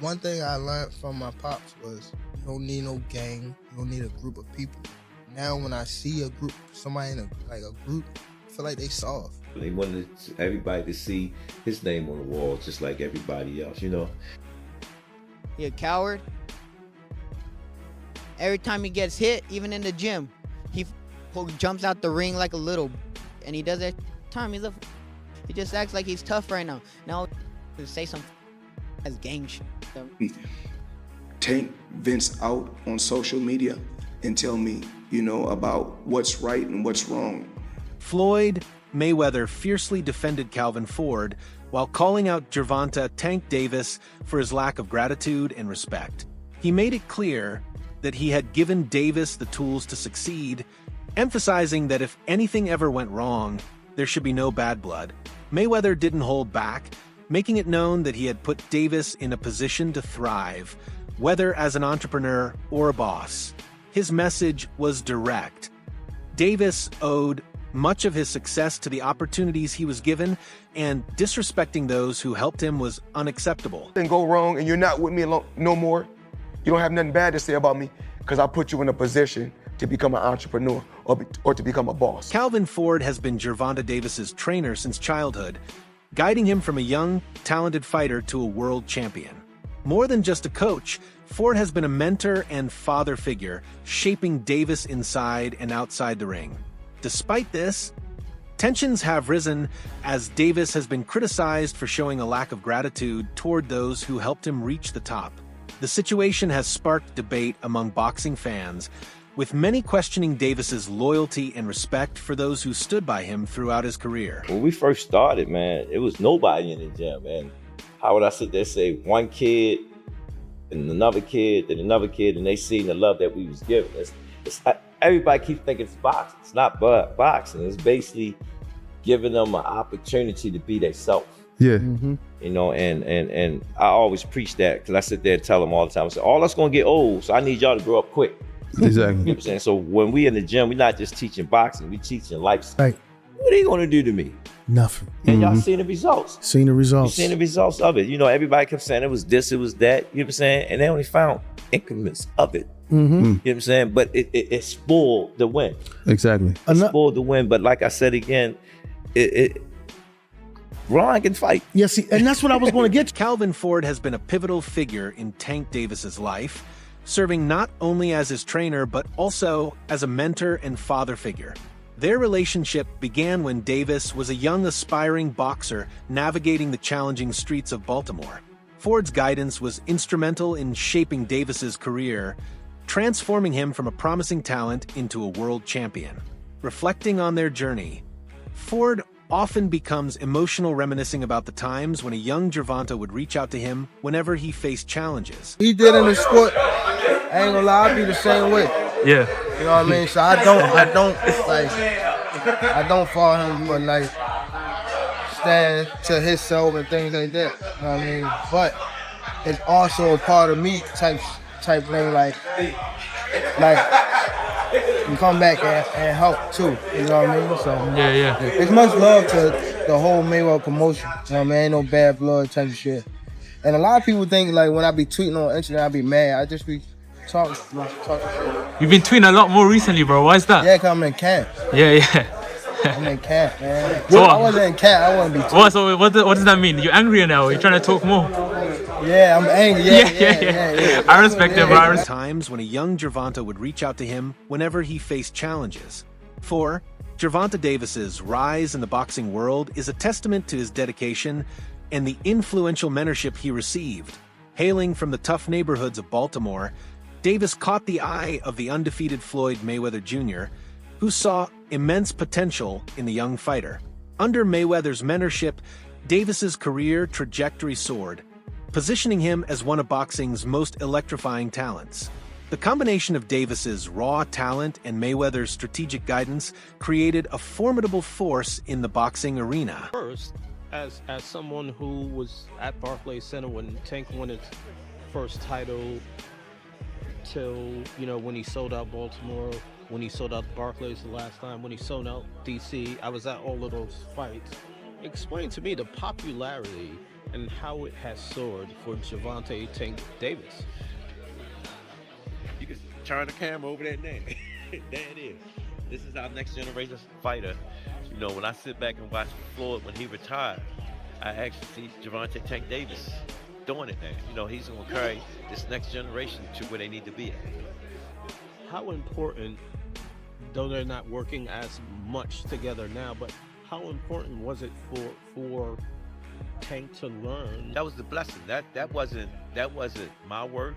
One thing I learned from my pops was you don't need no gang. You don't need a group of people. Now when I see a group, somebody in a group, I feel like they soft. They wanted everybody to see his name on the wall, just like everybody else, you know. He a coward. Every time he gets hit, even in the gym, he jumps out the ring like a little, and he does that time. He just acts like he's tough right now. Now, to say some as gang shit. Take Vince out on social media and tell me, about what's right and what's wrong. Floyd Mayweather fiercely defended Calvin Ford while calling out Gervonta Tank Davis for his lack of gratitude and respect. He made it clear that he had given Davis the tools to succeed, emphasizing that if anything ever went wrong, there should be no bad blood. Mayweather didn't hold back, making it known that he had put Davis in a position to thrive, whether as an entrepreneur or a boss. His message was direct. Davis owed much of his success to the opportunities he was given, and disrespecting those who helped him was unacceptable. Things go wrong and you're not with me no more. You don't have nothing bad to say about me because I put you in a position to become an entrepreneur or to become a boss. Calvin Ford has been Gervonta Davis's trainer since childhood, guiding him from a young, talented fighter to a world champion. More than just a coach, Ford has been a mentor and father figure, shaping Davis inside and outside the ring. Despite this, tensions have risen as Davis has been criticized for showing a lack of gratitude toward those who helped him reach the top. The situation has sparked debate among boxing fans, with many questioning Davis's loyalty and respect for those who stood by him throughout his career. When we first started, man, it was nobody in the gym. And how would I sit there and say one kid and another kid and another kid, and they seen the love that we was giving. Everybody keeps thinking it's boxing. It's not boxing. It's basically giving them an opportunity to be themselves. Yeah. And I always preach that because I sit there and tell them all the time. I say, all that's gonna get old, so I need y'all to grow up quick. Exactly. You know what I'm saying? So when we in the gym, we're not just teaching boxing, we teaching lifestyle. Right. What are they gonna do to me? Nothing. And y'all seen the results. Seen the results. You seen the results of it. Everybody kept saying it was this, it was that, you know what I'm saying? And they only found increments of it. You know what I'm saying? But it spoiled the win. Exactly. It spoiled the win. But like I said again, Ron can fight. Yeah, see, and that's what I was going to get to. Calvin Ford has been a pivotal figure in Tank Davis's life, serving not only as his trainer, but also as a mentor and father figure. Their relationship began when Davis was a young aspiring boxer navigating the challenging streets of Baltimore. Ford's guidance was instrumental in shaping Davis's career, transforming him from a promising talent into a world champion. Reflecting on their journey, Ford often becomes emotional, reminiscing about the times when a young Gervonta would reach out to him whenever he faced challenges. He did in the sport. I ain't gonna lie, I be the same way. Yeah. You know what I mean? So I don't follow him, but like stand to his self and things like that. You know what I mean? But it's also a part of me type thing, like you come back and help too. You know what I mean? So Yeah. it's much love to the whole Mayweather promotion. You know what I mean? Ain't no bad blood type of shit. And a lot of people think like when I be tweeting on Instagram, I be mad. I just be talking shit. You've been tweeting a lot more recently, bro. Why is that? Yeah, cause I'm in camp. Yeah. I'm in camp, man. So I wasn't in camp. I wouldn't be tweeting. So what does that mean? You're angrier now? You're trying to talk more? Yeah, I'm angry. Yeah. I respect it, bro. Times when a young Gervonta would reach out to him whenever he faced challenges. For Gervonta Davis's rise in the boxing world is a testament to his dedication and the influential mentorship he received. Hailing from the tough neighborhoods of Baltimore, Davis caught the eye of the undefeated Floyd Mayweather Jr., who saw immense potential in the young fighter. Under Mayweather's mentorship, Davis's career trajectory soared, positioning him as one of boxing's most electrifying talents. The combination of Davis's raw talent and Mayweather's strategic guidance created a formidable force in the boxing arena. First, as someone who was at Barclays Center when Tank won his first title, till when he sold out Baltimore, when he sold out Barclays the last time, when he sold out DC, I was at all of those fights. Explain to me the popularity and how it has soared for Gervonta Tank Davis. You can turn the camera over there now. There it is. This is our next generation fighter. You know, when I sit back and watch Floyd when he retired, I actually see Gervonta Tank Davis doing it now. You know, he's going to carry this next generation to where they need to be at. How important, though they're not working as much together now, but how important was it for Tank to learn? That was the blessing. That wasn't my work.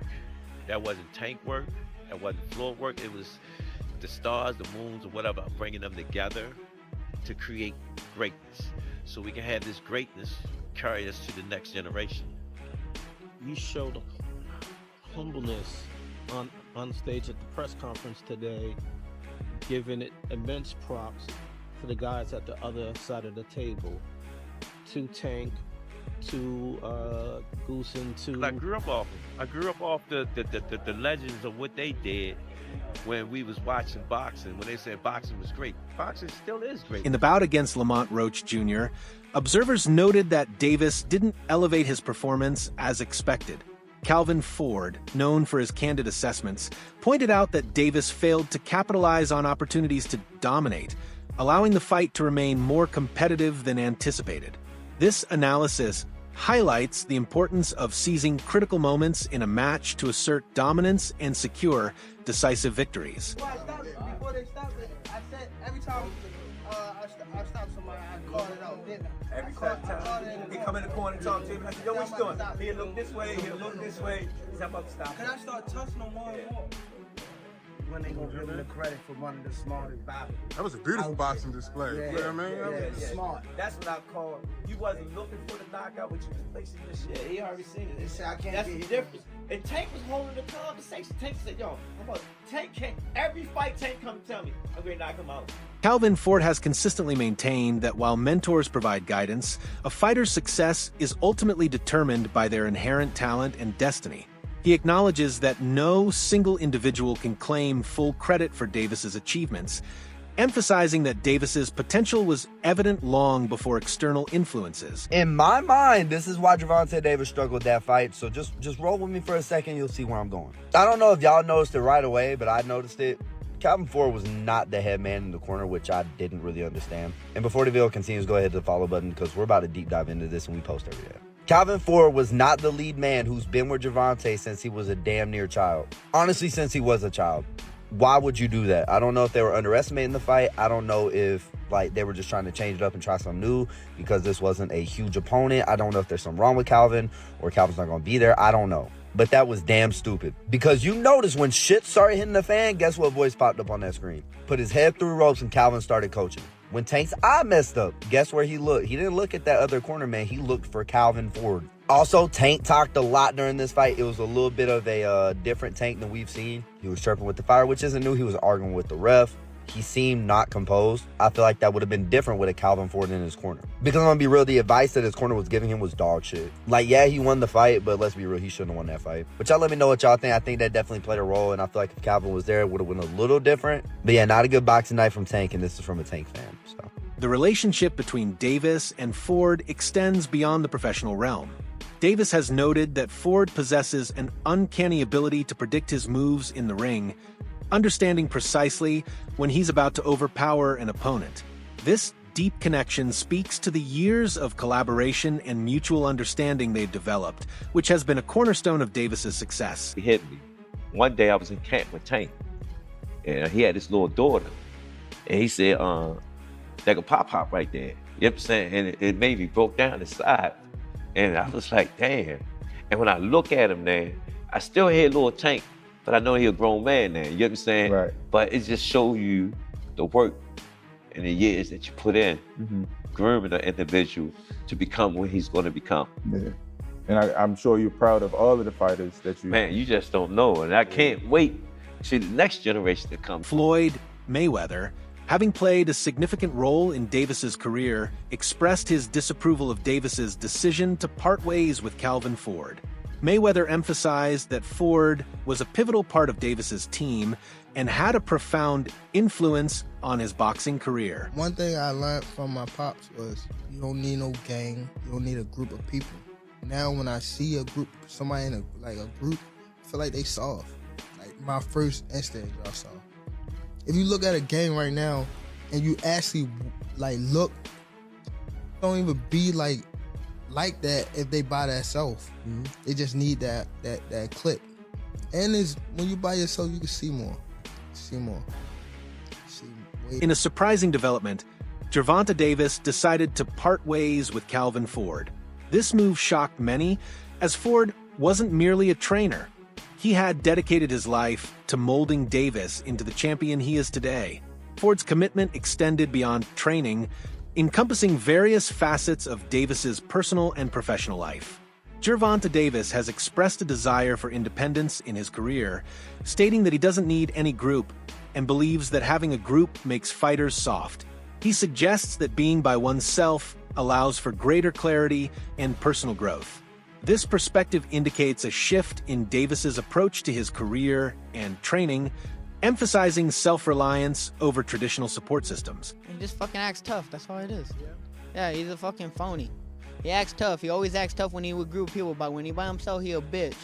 That wasn't Tank work. That wasn't Floyd work. It was the stars, the moons, or whatever, bringing them together to create greatness. So we can have this greatness carry us to the next generation. You showed humbleness on stage at the press conference today, giving it immense props to the guys at the other side of the table, to Tank, to Goose, and to... I grew up off the legends of what they did when we was watching boxing, when they said boxing was great. Boxing still is great. In the bout against Lamont Roach Jr., observers noted that Davis didn't elevate his performance as expected. Calvin Ford, known for his candid assessments, pointed out that Davis failed to capitalize on opportunities to dominate, allowing the fight to remain more competitive than anticipated. This analysis highlights the importance of seizing critical moments in a match to assert dominance and secure decisive victories. Well, I stopped it. Before they stopped it, I said every time I stopped somebody, I called it out, didn't I? Every time he come in the corner and talk to him, I said, yo, what you doing? He'll look this way, he'll look this way. He's about to stop. Can I start touching them more and more? When they gonna give him the credit for one of the smartest battles. That was a beautiful boxing display. Yeah, You know what I mean? That was smart. That's what I call. You wasn't looking for the knockout, but you was placing this shit. Yeah, he already seen it. They say I can't That's get the hit. difference. And Tank was holding the conversation. Tank said, yo, I'm about Tank can't, every fight Tank come tell me, I'm gonna knock him out. Calvin Ford has consistently maintained that while mentors provide guidance, a fighter's success is ultimately determined by their inherent talent and destiny. He acknowledges that no single individual can claim full credit for Davis's achievements, emphasizing that Davis's potential was evident long before external influences. In my mind, this is why Gervonta Davis struggled that fight, so just roll with me for a second, you'll see where I'm going. I don't know if y'all noticed it right away, but I noticed it. Calvin Ford was not the head man in the corner, which I didn't really understand. And before the video continues, go ahead to the follow button because we're about to deep dive into this and we post every day. Calvin Ford was not the lead man who's been with Gervonta since he was a damn near child. Honestly, since he was a child. Why would you do that? I don't know if they were underestimating the fight. I don't know if they were just trying to change it up and try something new because this wasn't a huge opponent. I don't know if there's something wrong with Calvin or Calvin's not going to be there. I don't know. But that was damn stupid. Because you notice when shit started hitting the fan, guess what voice popped up on that screen? Put his head through ropes and Calvin started coaching. When Tank's eye messed up, guess where he looked? He didn't look at that other corner man. He looked for Calvin Ford. Also, Tank talked a lot during this fight. It was a little bit of a different Tank than we've seen. He was chirping with the fire, which isn't new. He was arguing with the ref. He seemed not composed. I feel like that would have been different with a Calvin Ford in his corner. Because I'm going to be real, the advice that his corner was giving him was dog shit. Yeah, he won the fight, but let's be real, he shouldn't have won that fight. But y'all let me know what y'all think. I think that definitely played a role, and I feel like if Calvin was there, it would have been a little different. But yeah, not a good boxing night from Tank, and this is from a Tank fan, so. The relationship between Davis and Ford extends beyond the professional realm. Davis has noted that Ford possesses an uncanny ability to predict his moves in the ring, understanding precisely when he's about to overpower an opponent. This deep connection speaks to the years of collaboration and mutual understanding they've developed, which has been a cornerstone of Davis's success. He hit me. One day I was in camp with Tank, and he had this little daughter, and he said, like a pop right there. You know what I'm saying? And it made me broke down inside. And I was like, damn. And when I look at him now, I still hear little Tank, but I know he's a grown man now. You know what I'm saying? Right. But it just shows you the work and the years that you put in, grooming an individual to become what he's going to become. Yeah. And I'm sure you're proud of all of the fighters that you... Man, you just don't know. And I can't wait to the next generation to come. Floyd Mayweather, having played a significant role in Davis's career, expressed his disapproval of Davis's decision to part ways with Calvin Ford. Mayweather emphasized that Ford was a pivotal part of Davis's team and had a profound influence on his boxing career. One thing I learned from my pops was you don't need no gang, you don't need a group of people. now when I see a group, somebody in a group, I feel like they soft. Like my first instinct, y'all soft. If you look at a game right now and you actually like look, don't even be like that if they by themselves. They just need that click. And it's when you by yourself, you can see more. In a surprising development, Gervonta Davis decided to part ways with Calvin Ford. This move shocked many, as Ford wasn't merely a trainer. He had dedicated his life to molding Davis into the champion he is today. Ford's commitment extended beyond training, encompassing various facets of Davis's personal and professional life. Gervonta Davis has expressed a desire for independence in his career, stating that he doesn't need any group and believes that having a group makes fighters soft. He suggests that being by oneself allows for greater clarity and personal growth. This perspective indicates a shift in Davis's approach to his career and training, emphasizing self-reliance over traditional support systems. He just fucking acts tough. That's all it is. Yeah, he's a fucking phony. He acts tough. He always acts tough when he with group people, but when he by himself, he a bitch.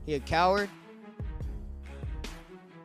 He a coward.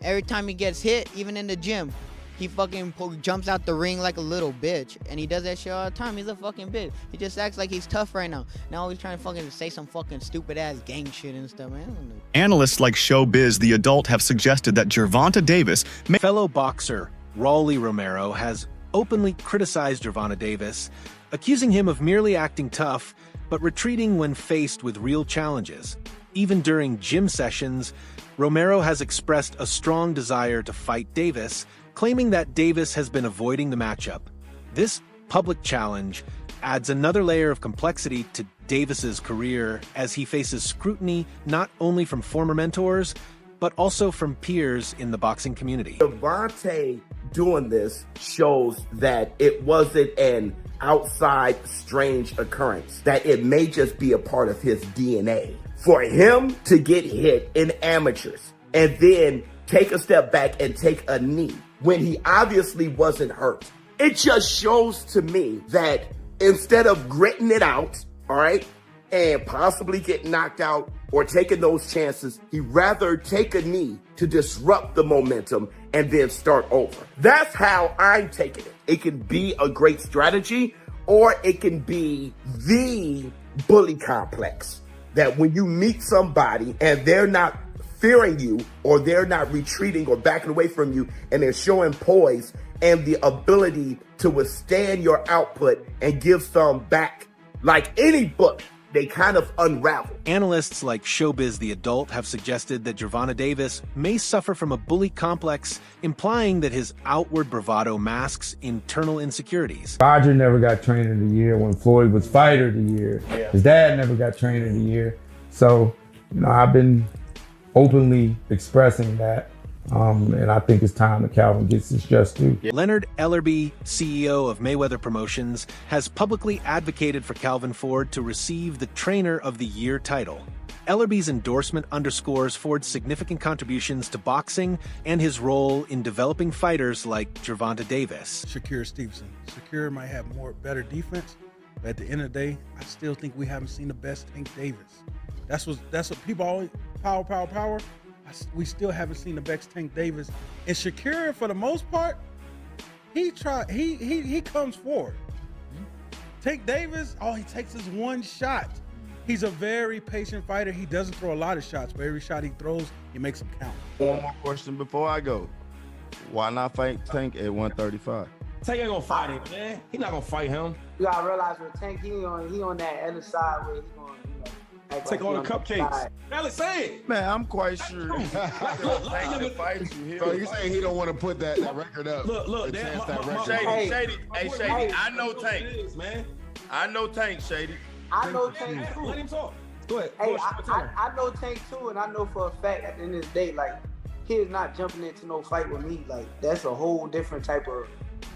Every time he gets hit, even in the gym, he fucking jumps out the ring like a little bitch. And he does that shit all the time. He's a fucking bitch. He just acts like he's tough right now. Now he's trying to fucking say some fucking stupid ass gang shit and stuff, man. I don't know. Analysts like Showbiz The Adult have suggested that Gervonta Davis Fellow boxer Rolly Romero has openly criticized Gervonta Davis, accusing him of merely acting tough, but retreating when faced with real challenges. Even during gym sessions, Romero has expressed a strong desire to fight Davis, claiming that Davis has been avoiding the matchup. This public challenge adds another layer of complexity to Davis's career as he faces scrutiny not only from former mentors, but also from peers in the boxing community. Gervonta doing this shows that it wasn't an outside strange occurrence, that it may just be a part of his DNA. For him to get hit in amateurs and then take a step back and take a knee when he obviously wasn't hurt, it just shows to me that instead of gritting it out, all right, and possibly get knocked out or taking those chances, he'd rather take a knee to disrupt the momentum and then start over. That's how I'm taking it. It can be a great strategy, or it can be the bully complex. That when you meet somebody and they're not fearing you, or they're not retreating or backing away from you, and they're showing poise and the ability to withstand your output and give some back, like any bully, they kind of unravel. Analysts like Showbiz The Adult have suggested that Gervonta Davis may suffer from a bully complex, implying that his outward bravado masks internal insecurities. Roger never got Trainer of the Year when Floyd was Fighter of the Year. Yeah. His dad never got Trainer of the Year. So, I've been openly expressing that. And I think it's time that Calvin gets his just due. Leonard Ellerbe, CEO of Mayweather Promotions, has publicly advocated for Calvin Ford to receive the Trainer of the Year title. Ellerbe's endorsement underscores Ford's significant contributions to boxing and his role in developing fighters like Gervonta Davis. Shakur Stevenson. Shakur might have better defense, but at the end of the day, I still think we haven't seen the best Tank Davis. That's what people always power. We still haven't seen the best Tank Davis. And Shakur, for the most part, he comes forward. Tank Davis, all he takes is one shot. He's a very patient fighter. He doesn't throw a lot of shots, but every shot he throws, he makes them count. One more question before I go. Why not fight Tank at 135? Tank ain't gonna fight him, man. He not gonna fight him. You gotta realize with Tank, he on that other side where he's going, take all the cupcakes. Alex, say it. Man, I'm quite sure. So you saying he don't want to put that record up? Look, Shady. I know Tank, man. I know Tank, Shady. I know Tank too. Let him talk. Go ahead. Hey, I know Tank too, and I know for a fact at the end of the day, like, he is not jumping into no fight with me. Like, that's a whole different type of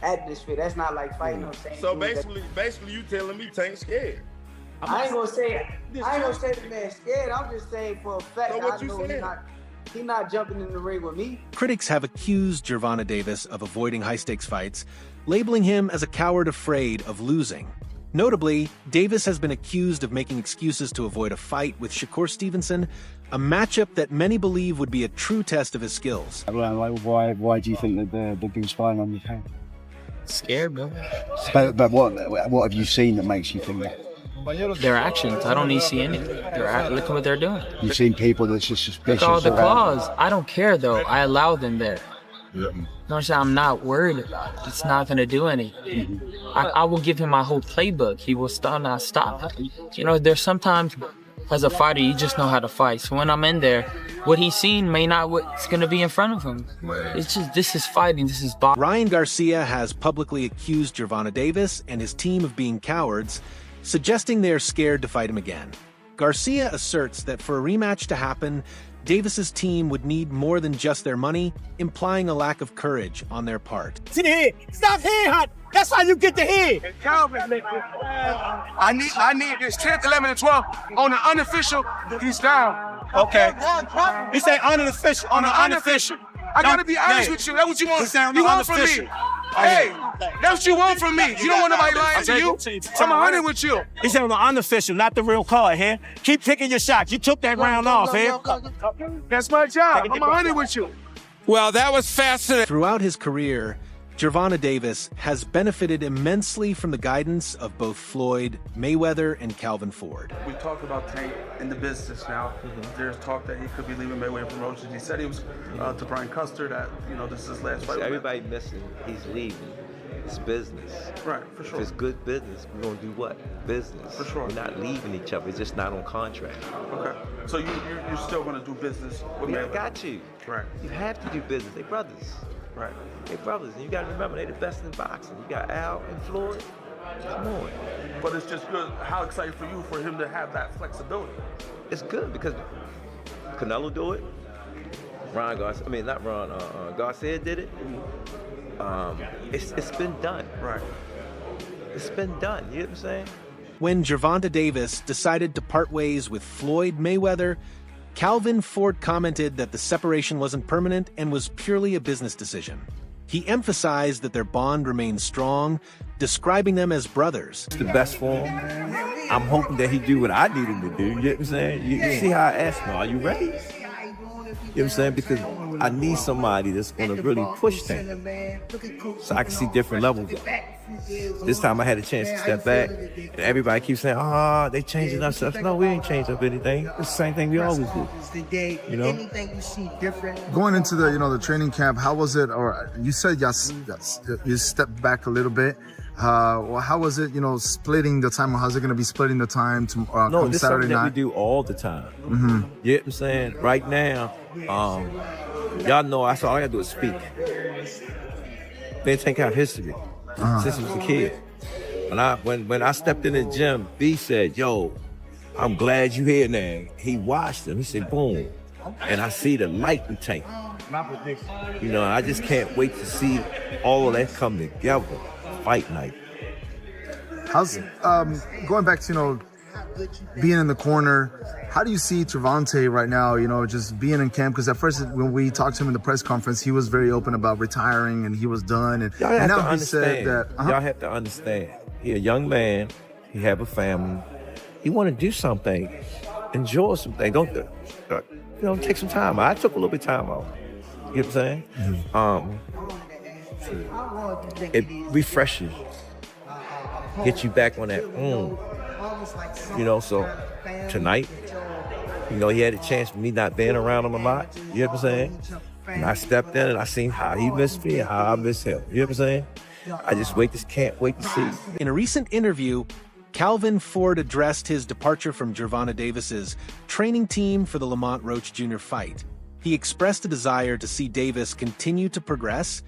atmosphere. That's not like fighting. So basically, you telling me Tank's scared? I ain't gonna say the man's scared. I'm just saying for a fact. So I know he's not jumping in the ring with me. Critics have accused Gervonta Davis of avoiding high-stakes fights, labeling him as a coward afraid of losing. Notably, Davis has been accused of making excuses to avoid a fight with Shakur Stevenson, a matchup that many believe would be a true test of his skills. Why do you think that they've been spying on your camp? Scared, bro. But what have you seen that makes you think that? Their actions. I don't need to see anything. Look at what they're doing. You've seen people that's just suspicious. Look all the around. claws. I don't care though. I allow them there. I'm not worried about it. It's not gonna do anything. I will give him my whole playbook. He will not stop. You know, there's sometimes as a fighter you just know how to fight. So when I'm in there, what he's seen may not what's gonna be in front of him. It's just this is fighting. This is boxing. Ryan Garcia has publicly accused Gervonta Davis and his team of being cowards, suggesting they are scared to fight him again. Garcia asserts that for a rematch to happen, Davis's team would need more than just their money, implying a lack of courage on their part. To the head. Stop head hunt. That's how you get the head. Calvin, I need this 10th, 11th, and 12th. On the unofficial, he's down. Okay. He say unofficial. On the unofficial. I gotta be honest with you. That's what you want. You want from me. Hey, that's what you want from me. You don't want nobody lying to you. I'm 100 with you. He said on the unofficial, not the real card here. Keep picking your shots. You took that round off here. That's my job. I'm 100 with you. Well, that was fascinating. Throughout his career, Gervonta Davis has benefited immensely from the guidance of both Floyd Mayweather and Calvin Ford. We talked about Tank in the business now. There's talk that he could be leaving Mayweather Promotions. He said he was to Brian Custer that, this is his last fight. Everybody missing, he's leaving. It's business. Right, for sure. If it's good business, we're going to do what? Business. For sure. We're not leaving each other. It's just not on contract. Okay. So you're still going to do business with Mayweather? I got you. Right. You have to do business. They're brothers. Right. They're brothers. And you got to remember, they're the best in boxing. You got Al and Floyd. Come on. But it's just good. How excited for you for him to have that flexibility? It's good because Canelo do it. Garcia did it. It's been done. Right. It's been done. You know what I'm saying? When Gervonta Davis decided to part ways with Floyd Mayweather, Calvin Ford commented that the separation wasn't permanent and was purely a business decision. He emphasized that their bond remained strong, describing them as brothers. It's the best for him. I'm hoping that he do what I need him to do. You know what I'm saying? You see how I asked him, are you ready? You know what I'm saying? Because I need somebody that's going to really push things so I can see different levels of it. This time I had a chance to step back. And everybody keeps saying, they changing up stuff. No, we ain't changed up anything. It's the same thing we always do. You know? Going into the, the training camp, how was it? Or you said you stepped back a little bit. Well, how was it, splitting the time? Or how's it going to be splitting the time to No, come this Saturday is something night? that we do all the time. Mm-hmm. You know what I'm saying? Right now, y'all know all I got to do is speak. They take out history since he was a kid. When I stepped in the gym, B said, yo, I'm glad you here now. He watched him. He said, boom. And I see the light in Tank. I just can't wait to see all of that come together. Fight night. How's going back to being in the corner? How do you see Gervonta right now? Just being in camp, because at first when we talked to him in the press conference, he was very open about retiring and he was done. And now he said that y'all have to understand. He a young man. He have a family. He want to do something. Enjoy something. Don't take some time. I took a little bit of time off. You know what I'm saying? It refreshes, get you back on that. So tonight, he had a chance for me not being around him a lot. You know what I'm saying? And I stepped in and I seen how he missed me and how I missed him. You know what I'm saying? I just can't wait to see. In a recent interview, Calvin Ford addressed his departure from Gervonta Davis's training team for the Lamont Roach Jr. fight. He expressed a desire to see Davis continue to progress,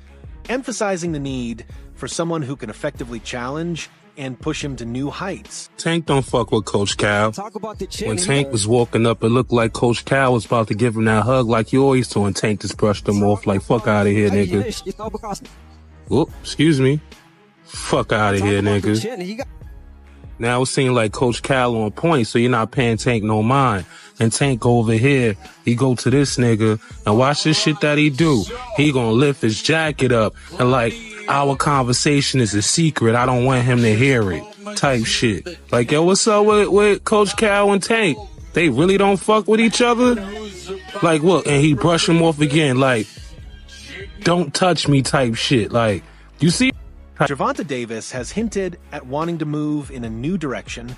emphasizing the need for someone who can effectively challenge and push him to new heights. Tank don't fuck with Coach Cal. When Tank was walking up, it looked like Coach Cal was about to give him that hug like you always do, and Tank just brushed him off like, fuck out of here, nigga. Whoop, excuse me. Fuck out of here, nigga. Now it seems like Coach Cal on point, so you're not paying Tank no mind. And Tank go over here, he go to this nigga, and watch this shit that he do. He gonna lift his jacket up, and like, our conversation is a secret. I don't want him to hear it. type shit. Like, yo, what's up with Coach Cal and Tank? They really don't fuck with each other? Like, what? And he brushed him off again. Like, don't touch me type shit. Like, you see? Gervonta Davis has hinted at wanting to move in a new direction,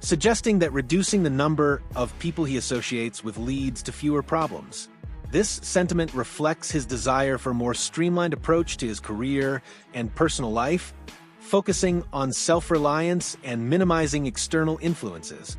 suggesting that reducing the number of people he associates with leads to fewer problems. This sentiment reflects his desire for a more streamlined approach to his career and personal life, focusing on self-reliance and minimizing external influences.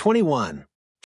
21.